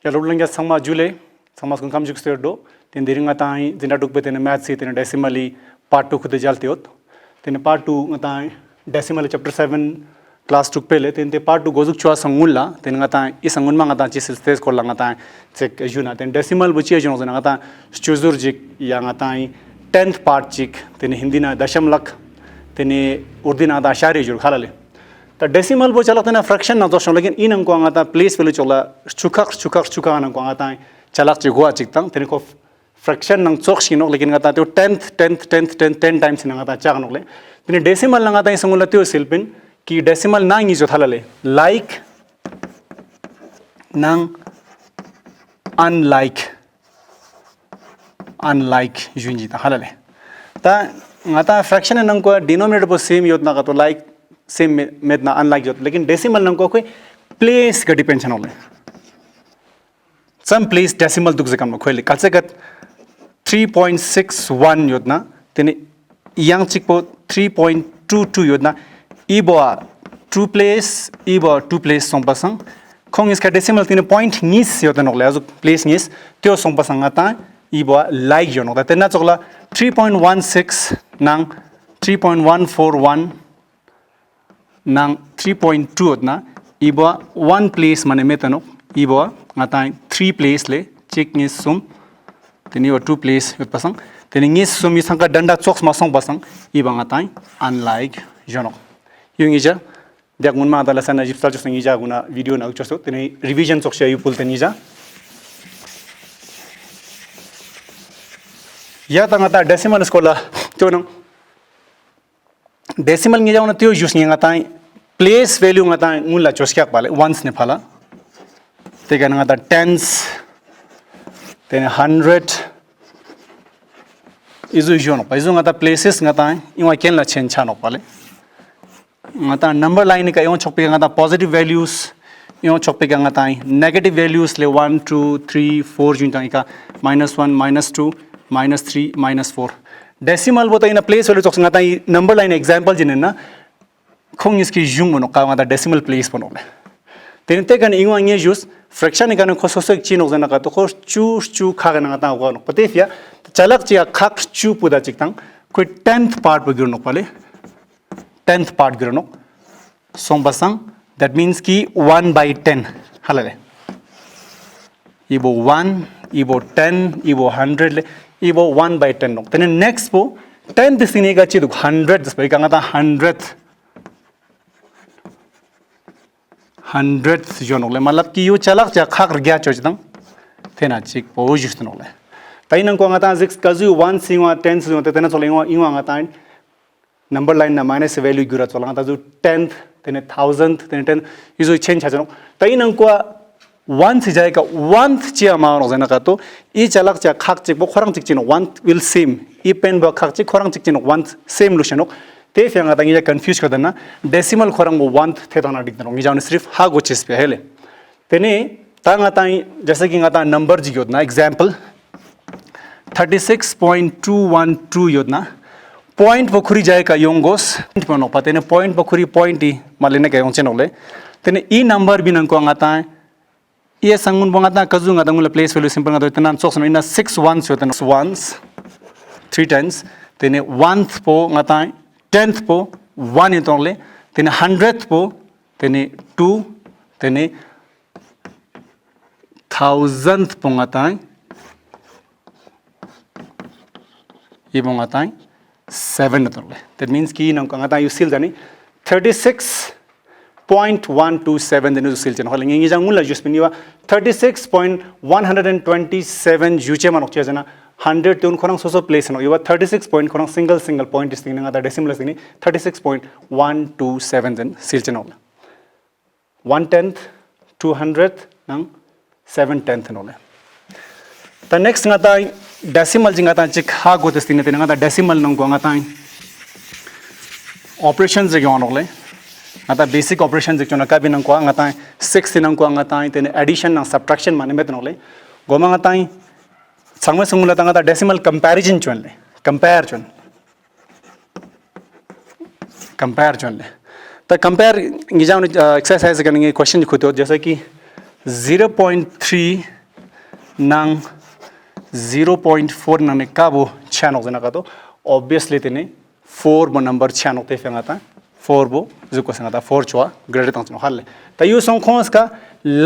ya rolling ya sama jule sama kun kam juk do tin diring atai jinda duk betene math si tin decimally part 2 खुद जालते होत tin part 2 atai decimal chapter 7 class 2 pele tin te part 2 gozuk chwa sangulla tin atai isangun mang atai chisil stage ko lang atai check juna tin decimal buchi jona jona atai chuzur jik yang atai 10th part chik tin hindi na dasham lakh tin urdina da shari jur khalale ta decimal bo chalak na fraction na doshon lekin in ang ko anga ta place value chola chuka nang ko anga ta chalak chi goa chik tang tin ko fraction nang chok sinok lekin anga ta to 10 times nang ta chak nok le tin decimal nang ta isangula tyo silpin ki decimal nang ijo thalale like nang unlike junji ta halale ta ngata fraction nang ko denominator bo same yot na ka to like same med na unlike jot लेकिन decimal नंग को कोई place का depend होले some place decimal दुख से कम में खोले कल से कत 3.61 योद ना तेने yang चिक पो 3.22 योद ना इबो 2 place सों पसंग खोंग इसका decimal तेने point नीस योद ना ले आजु place नीस त्यो सों पसंग आता इबो like जो ना तेना चोला 3.16 नंग 3.141 nang 3.2 na ibo 1 place mane metano ibo ngatai 3 place le check ni sum teni 2 place yot pasang teni ngis sum isang ka danda choks masang pasang ibo ngatai unlike jono yung ija dak mun ma dala sana jipsal chosang ija guna video na choso teni revision choksha yu pul teni ija ya tangata decimal skola tono decimal ngi jauna tyo jus ngi ngatai place value ngatai ngulla choskyak pale once ne phala te gan ngata tens then 100 izu jono pa izu ngata places ngatai inga ken la chen chano pale ngata number line ka yon chokpe ngata positive values yon chokpe ngatai negative values le 1 2 3 4 junta ka -1 -2 -3 -4 decimal bo ta ina place value chok ngata number line example jinena khong iski jung mono ka ngata decimal place pono le tenite kan ingwa nge jus fraction kan khososek chinok jana ka to khos chu kha ga ngata go no patefia chalak chi khak chu puda chiktang koi 10th part bo girno pale 10th part girno sombasang that means ki 1/10 halale ibo 1 ibo 10 ibo 100 le ibo 1/10 no then next po 10 this thing ga chi 100 this bai kanga ta 100th jono le malap ki yu chalak cha khak gya choj dang thena chik po just no le pai nang ko ngata 6 kazu 1 singwa 10 singwa te tena chole ingwa ngata number line na minus value gura chola ngata ju 10th then 1000th then 10 isu change ha jano pai nang ko 1 से जाएगा 1 ची amount हो जाना का तो ये चलक चा खाक चिक बो खरंग चिक चिनो 1 will same ये पेन बो खाक चिक खरंग चिक चिनो 1 same लुशनो ते फिर अंगा तंगी जा confuse कर देना decimal खरंग वो 1 थे तो ना दिखता नहीं जाने सिर्फ हाँ गो चीज़ पे है ले तेने तांगा तांगी जैसे कि अंगा नंबर जी योजना example 36.212 योजना point वो खुरी जाएगा योंगोस point नो पाते ने point वो खुरी point ही मालेने के योंचे नोले तेने ई नंबर भी नंको अंगा तांग ये संगुन बंगाता कजू ngata ngula place value simple ngata tenan socks ina 6 ones yoten ones 3 times tene 1th po ngata 10th po 1 itongle tene 100th po tene 2 tene 1000th po ngata ye ngata 7 itongle that means ki nang ngata you still jani 36.127 then usil chen holing ngi jang mula just piniwa 36.127 juche manok che jana 100 tun khorang so place no iwa 36 point khorang single point is thing ngata decimal thing 36.127 then sil chen hol 1/10 200th nang 7/10 no the next ngata decimal jingata chik ha go this thing ngata decimal nang ko ngata operations je gyon ole ngata basic operations ek chona ka binang ko ngata 6 sinang ko ngata ten addition and subtraction mane met nole goma ngata sangma sangula ngata decimal comparison chonle compare chonle ta compare ngijaun exercise करने question खुतो जैसे कि 0.3 nang 0.4 nang ne kabo channel jana ka to obviously tene 4 bo number channel te fenga ta 4 bo zuko sanga ta 4 chwa greater than chno halle ta yu song khons ka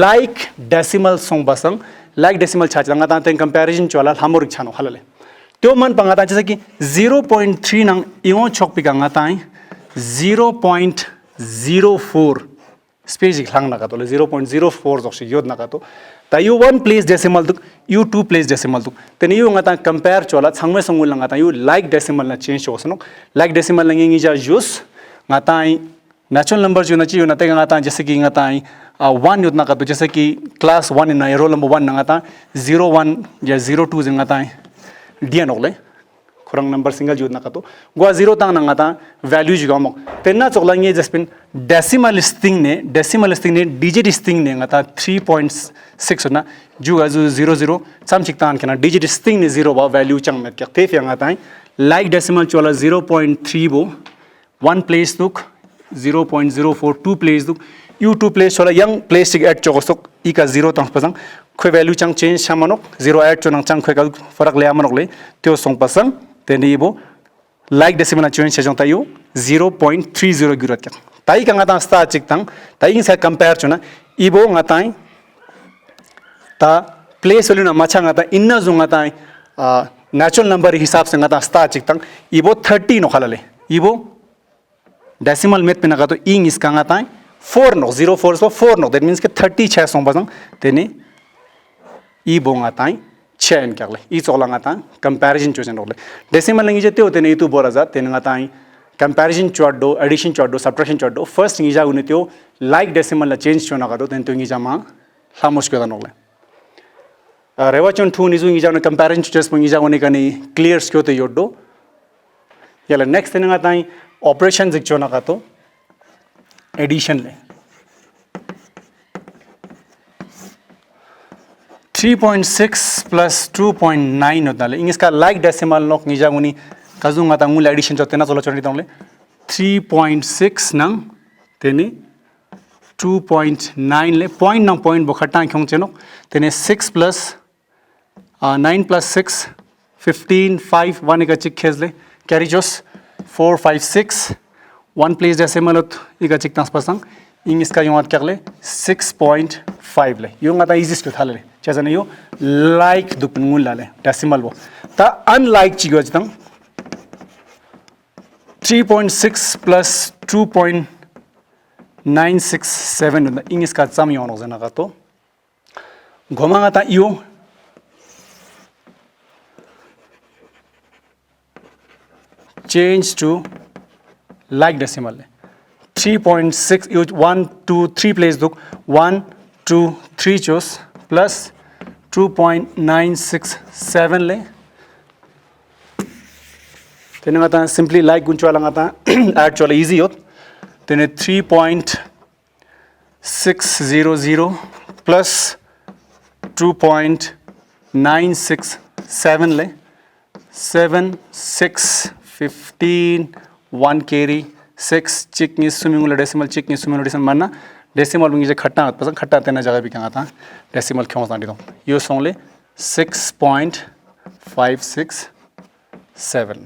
like decimal song basang like decimal cha changa ta ten comparison chwala hamor chano halle त्यो मन पंगा था जैसे कि 0.3 नंग इओ चौक पे गंगा ताई 0.04 स्पेस इखलांग ना का तो 0.04 जोशी योद ना का तो तायु 1 प्लेस डेसिमल तुक यू 2 प्लेस डेसिमल तुक तेने यू गंगा ता कंपेयर चोला छंगमे संगुल लंगा ता यू लाइक डेसिमल ना चेंज हो सनो लाइक डेसिमल लंगे जा यूज गाता नेचुरल नंबर जो ना चाहिए ना ते गंगा ता जैसे कि गंगा ता 1 योद ना का तो जैसे कि क्लास 1 इन रोल नंबर 1 ना ता 01 या 02 जंगा ता दिया नोले खुरंग नंबर सिंगल जुद ना का तो गुआ 0 तंग ना ता वैल्यू जुगा मो तेना चोलांगे जस्पिन डेसिमल स्टिंग ने डिजिट स्टिंग ने ता 3.6 ना जुगा जो 00 सम चिकतान केना डिजिट स्टिंग ने 0 बा वैल्यू चंग में क्या ते फियांगा ता लाइक डेसिमल चोला 0.3 बो 1 प्लेस दुक 0.04 2 प्लेस दुक यू 2 प्लेस चोला यंग प्लेस टिक एट चोगसोक इका 0 तंग पसंग कोई वैल्यू चंग चेंज शामनोक 08 चोनंग चंग कोई का फरक ले आमनोक ले त्यो सोंग पसंग तेनी बो लाइक डेसिमल चेंज से जोंता यू 0.30 गिरत क्या ताई का ngata sta chik tang ताई से कंपेयर चुना इबो ngata ता प्लेस वैल्यू ना माचा ngata इन्ना जो ngata नेचुरल नंबर हिसाब से ngata sta chik tang इबो 30 नो खाले इबो डेसिमल मेथ पे ना का तो इंग इसका ngata 4 no 04 so 4 no that means के 30 6 सोंग पसंग तेनी ई बोंगा ताई चेन कर ले ई चोला ता कंपैरिजन चोजन रोले डेसिमल लंगी जते होते नहीं तू बोरा जा तेन ताई कंपैरिजन चोडो एडिशन चोडो सब्ट्रैक्शन चोडो फर्स्ट निजा उने त्यो लाइक डेसिमल ला चेंज चोना का दो तेन तो निजा मा खामोश के नोले रेवा चोन थू निजु निजा ने कंपैरिजन चोजस निजा उने कनी क्लियर स्क्यो तो योडो याला नेक्स्ट तेन ताई ऑपरेशन जिक चोना का तो एडिशन ले 3.6 plus 2.9 होता है इंग्लिश का लाइक डेसिमल नोक निजा गुनी काजुंगा तांगुल एडिशन जो तेना चलो चढ़ी तांगले 3.6 नंग तेने 2.9 ले पॉइंट नंग पॉइंट बखटा क्यों चेनो तेने 6 plus 9 plus 6 15 5 1 का चिक खेज ले कैरी जोस 4 5 6 1 प्लेस डेसिमल होत इका चिक तांस पसंग इंग्लिश का यूँ क्या ले 6.5 ले यूँ गाता इजीस्ट को था ले चैसा नहीं हो लाइक दुपनुल लाले डेसिमल वो ता अनलाइक चीज़ जतंग 3.6 plus 2.967 होता इंग्लिश का सम यूँ नोज़े ना का तो घुमागा ता यूँ change to like decimal ले 3.6 you 1 2 3 place दुक 1 2 3 चोस plus 2.967 ले तेने गाता simply like गुंच वाला गाता add चोला easy होत तेने 3.600 plus 2.967 ले 7 6 15 1 carry 6 चिक नि सुमिंगुला डेसिमल चिक नि सुमिंगुला डेसिमल माना डेसिमल मुझे खट्टा पसंद खट्टा तेना जगह भी क्या था डेसिमल क्यों सांडी तो यो सोंगले 6.567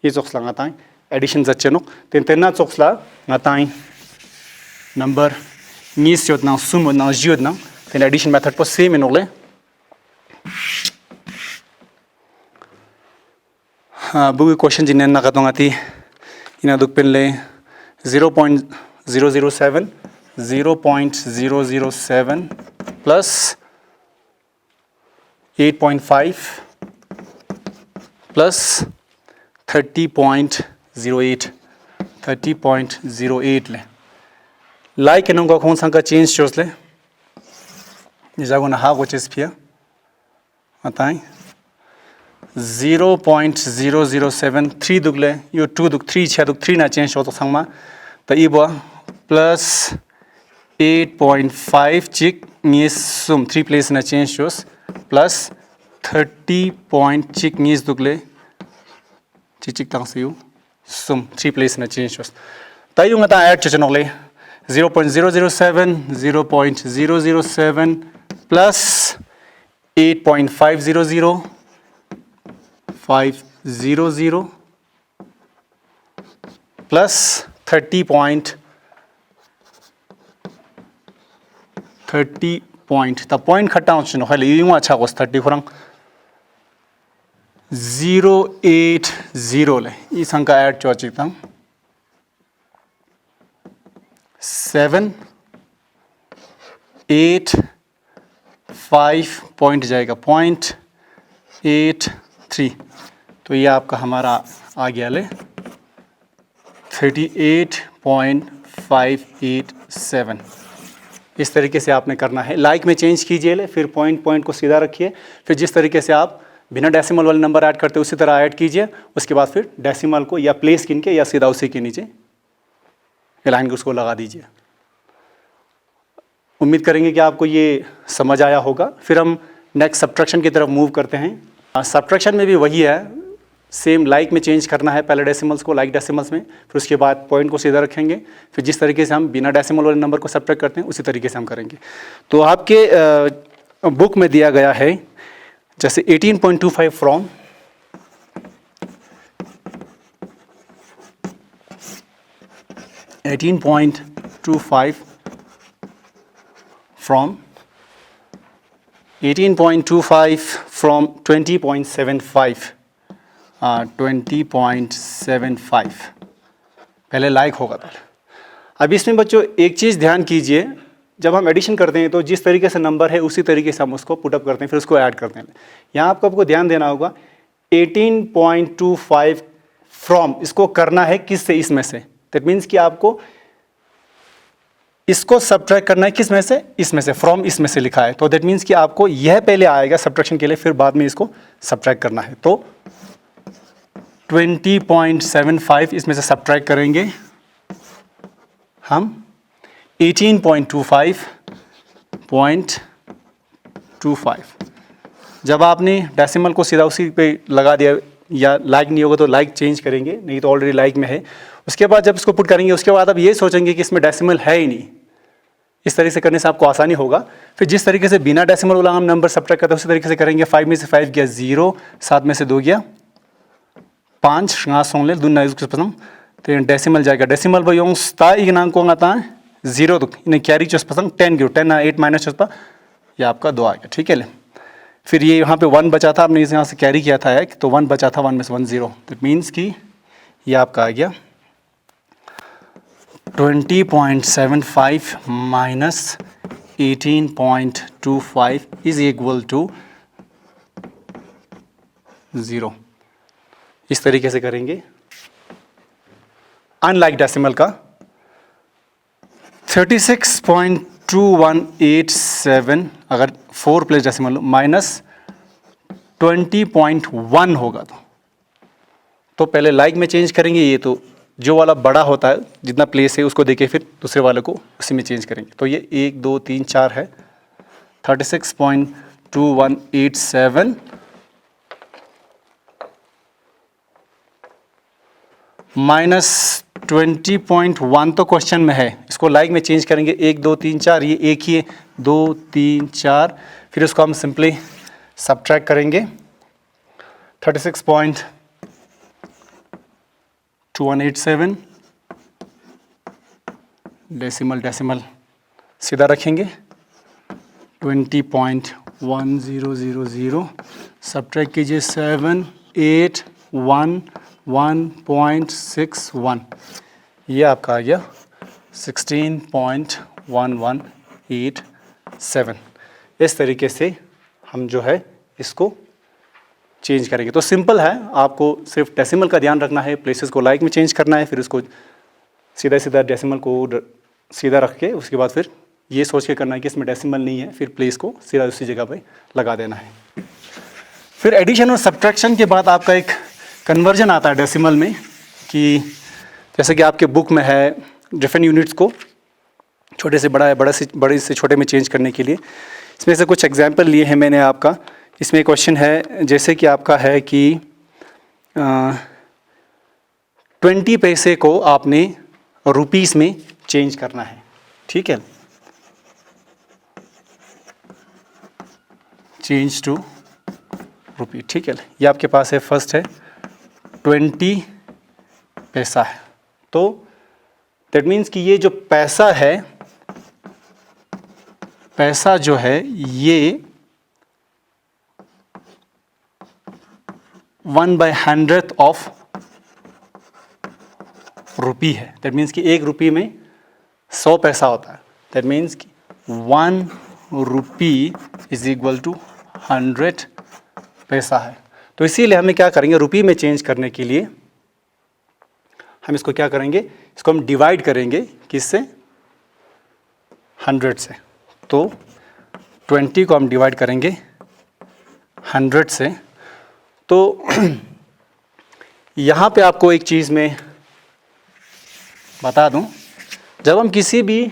ये चोक्सला गाता एडिशन जच्चेनो तेना चोक्सला गाता नंबर नीस योजना सुम योजना जियोजना तेना एडिशन मेथड पर सेम इनोले बुक क्वेश्चन जिन्हें ना कहता हूँ आती इना दुख पेले 0.007 plus 8.5 plus 30.08 ले लाइक इन्हों का कौन सा का चेंज चोस ले निजागो ना हाँ को चेस पिया बताएं 0.007 3 दुगले यो 2 दुग 3 6 दुग 3 ना चेंज हो तो संगमा तो इबा प्लस 8.5 चिक नीस सुम 3 प्लेस ना चेंज होस प्लस 30 पॉइंट चिक नीस दुगले चिक तंग से यू सुम 3 प्लेस ना चेंज होस ताई उंगा ता add चचनोले 0.007, 0.007 plus 8.500, 500 plus 30 point, the point khata unchino khali yung acha kos 30 khurang 080 le is angka add chochi tang 7 8 5 point जाएगा 0.83, तो ये आपका हमारा आ गया ले 38.587। इस तरीके से आपने करना है। लाइक में चेंज कीजिए ले, फिर पॉइंट को सीधा रखिए, फिर जिस तरीके से आप बिना डेसिमल वाले नंबर ऐड करते उसी तरह ऐड कीजिए। उसके बाद फिर डेसिमल को या प्लेस गिन के या सीधा उसी के नीचे लाइन को उसको लगा दीजिए। उम्मीद करेंगे कि आपको ये समझ आया होगा। फिर हम नेक्स्ट सब्ट्रैक्शन की तरफ मूव करते हैं। सब्ट्रैक्शन में भी वही है, सेम लाइक में चेंज करना है, पहले डेसिमल्स को लाइक डेसिमल्स में, फिर उसके बाद पॉइंट को सीधा रखेंगे, फिर जिस तरीके से हम बिना डेसिमल वाले नंबर को सब्ट्रैक्ट करते हैं उसी तरीके से हम करेंगे। तो आपके बुक में दिया गया है जैसे 18.25 फ्रॉम 18.25 from 20.75 20.75 पहले लाइक होगा पहले। अब इसमें बच्चों एक चीज़ ध्यान कीजिए, जब हम एडिशन करते हैं तो जिस तरीके से नंबर है उसी तरीके से हम उसको पुटअप करते हैं, फिर उसको ऐड करते हैं। यहाँ आपको ध्यान देना होगा 18.25 फ्रॉम इसको करना है किस से, इसमें से। दैट मीन्स कि आपको इसको सब्ट्रैक्ट करना है किस में से, इसमें से, फ्रॉम इसमें से लिखा है, तो दैट मीन्स कि आपको यह पहले आएगा सब्ट्रैक्शन के लिए, फिर बाद में इसको सब्ट्रैक्ट करना है। तो 20.75 इसमें से सब्ट्रैक्ट करेंगे हम 18.25 जब आपने डेसिमल को सीधा उसी पे लगा दिया, या लाइक नहीं होगा तो लाइक चेंज करेंगे, नहीं तो ऑलरेडी लाइक में है। उसके बाद जब इसको पुट करेंगे उसके बाद आप ये सोचेंगे कि इसमें डेसिमल है ही नहीं। इस तरीके से करने से आपको आसानी होगा। फिर जिस तरीके से बिना डेसिमल वाला हम नंबर सब्ट्रैक्ट करते हैं उसी तरीके से करेंगे। 5 में से 5 गया 0, 7 में से 2 गया 5, 5 2 पसंद तो डेसिमल जाएगा। डेसिमल भाई इग्नांग को आता है 0 तो इन्हें कैरी चुस पसंद 10 क्यों 10 8 माइनस चुस्पा, ये आपका 2 आ गया। ठीक है ले, फिर ये यहाँ पे 1 बचा था, आपने इस यहाँ से कैरी किया था एक, तो 1 बचा था, 1 में से 1 0, तो मीन्स कि ये आपका आ गया 20.75 माइनस 18.25 इज इक्वल टू 0। इस तरीके से करेंगे। अनलाइक डेसिमल का 36.2187 अगर 4 प्लेस डेसिमल माइनस 20.1 होगा तो पहले लाइक में चेंज करेंगे। ये तो जो वाला बड़ा होता है जितना प्लेस है उसको देके फिर दूसरे वाले को उसी में चेंज करेंगे। तो ये 1 2 3 4 है 36.2187 माइनस 20.1 तो क्वेश्चन में है, इसको लाइक में चेंज करेंगे। 1 2 3 4 ये एक ही है, 2 3 4, फिर उसको हम सिंपली सब्ट्रैक्ट करेंगे। 36.2187 डेसिमल सीधा रखेंगे। 20.1000 सब्ट्रैक्ट कीजिए 7 8 1 1.61, ये आपका आ गया 16.1187। इस तरीके से हम जो है इसको चेंज करेंगे। तो सिंपल है, आपको सिर्फ डेसिमल का ध्यान रखना है, प्लेसेस को लाइक में चेंज करना है, फिर उसको सीधा डेसिमल को सीधा रख के उसके बाद फिर ये सोच के करना है कि इसमें डेसिमल नहीं है, फिर प्लेस को सीधा उसी जगह पे लगा देना है। फिर एडिशन और सब्ट्रैक्शन के बाद आपका एक कन्वर्जन आता है डेसिमल में, कि जैसे कि आपके बुक में है डिफरेंट यूनिट्स को छोटे से बड़ा है, बड़े से छोटे में चेंज करने के लिए। इसमें से कुछ एग्जांपल लिए हैं मैंने आपका। इसमें क्वेश्चन है जैसे कि आपका है कि 20 पैसे को आपने रुपीस में चेंज करना है। ठीक है, चेंज टू रुपी। ठीक है, ये आपके पास है, फर्स्ट है 20 पैसा है। तो दैट मीन्स कि ये जो पैसा है, पैसा जो है ये 1/100th ऑफ रुपी है। दैट मीन्स कि 1 रुपये में 100 पैसा होता है। दैट मीन्स कि 1 रुपी इज इक्वल टू 100 पैसा है। तो इसीलिए हमें क्या करेंगे, रुपी में चेंज करने के लिए हम इसको क्या करेंगे, इसको हम डिवाइड करेंगे किससे, 100 से। तो 20 को हम डिवाइड करेंगे 100 से। तो यहाँ पे आपको एक चीज़ मैं बता दूं, जब हम किसी भी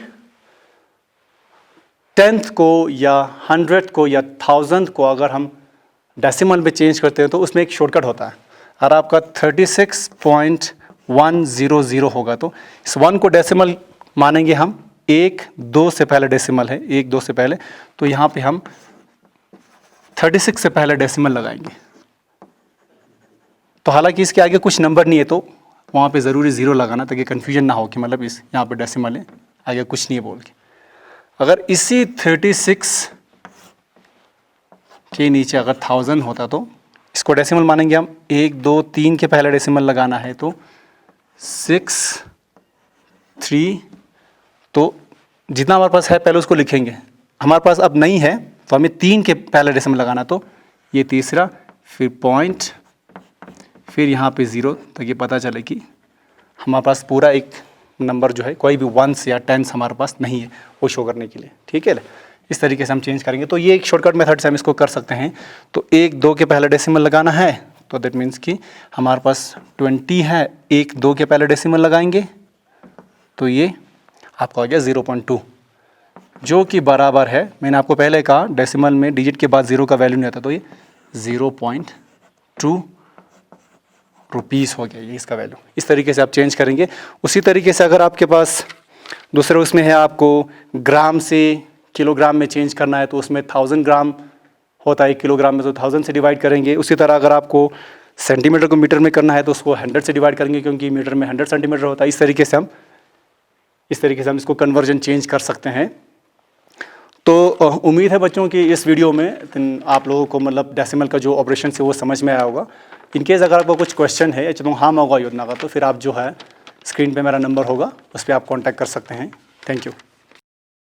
10th को या 100th को या 1000th को अगर हम डेसिमल में चेंज करते हैं तो उसमें एक शॉर्टकट होता है। अगर आपका 36.100 होगा तो इस 1 को डेसिमल मानेंगे हम, 1-2 से पहले डेसिमल है, 1-2 से पहले, तो यहाँ पे हम 36 से पहले डेसिमल लगाएंगे। तो हालांकि इसके आगे कुछ नंबर नहीं है तो वहाँ पे ज़रूरी 0 लगाना, ताकि कन्फ्यूजन ना हो कि मतलब इस यहाँ पे डेसिमल है, आगे कुछ नहीं है बोल के। अगर इसी 36 के नीचे अगर 1000 होता तो इसको डेसिमल मानेंगे हम, 1-2-3 के पहले डेसिमल लगाना है तो 6-3, तो जितना हमारे पास है पहले उसको लिखेंगे। हमारे पास अब नहीं है तो हमें 3 के पहले डेसिमल लगाना, तो ये तीसरा, फिर पॉइंट, फिर यहाँ पे 0, ताकि पता चले कि हमारे पास पूरा एक नंबर जो है, कोई भी 1s या 10s हमारे पास नहीं है वो शो करने के लिए। ठीक है, इस तरीके से हम चेंज करेंगे। तो ये एक शॉर्टकट मेथड से हम इसको कर सकते हैं। तो 1-2 के पहले डेसिमल लगाना है, तो दैट मीन्स कि हमारे पास 20 है, 1-2 के पहले डेसिमल लगाएंगे तो ये आपका हो गया 0.2, जो कि बराबर है, मैंने आपको पहले कहा डेसिमल में डिजिट के बाद 0 का वैल्यू नहीं आता, तो ये 0.2 रुपीज़ हो गया, ये इसका वैल्यू। इस तरीके से आप चेंज करेंगे। उसी तरीके से अगर आपके पास दूसरे उसमें है, आपको ग्राम से किलोग्राम में चेंज करना है, तो उसमें 1000 ग्राम होता है 1 किलोग्राम में, तो 1000 से डिवाइड करेंगे। उसी तरह अगर आपको सेंटीमीटर को मीटर में करना है तो उसको 100 से डिवाइड करेंगे, क्योंकि मीटर में 100 सेंटीमीटर होता है। इस तरीके से हम इसको कन्वर्जन चेंज कर सकते हैं। तो उम्मीद है बच्चों कि इस वीडियो में आप लोगों को मतलब डेसिमल का जो ऑपरेशन है वो समझ में आया होगा। इनकेस अगर आपको कुछ क्वेश्चन है तो हाँ होगा योजना का, तो फिर आप जो है स्क्रीन पे मेरा नंबर होगा, उस पर आप कांटेक्ट कर सकते हैं। Thank you.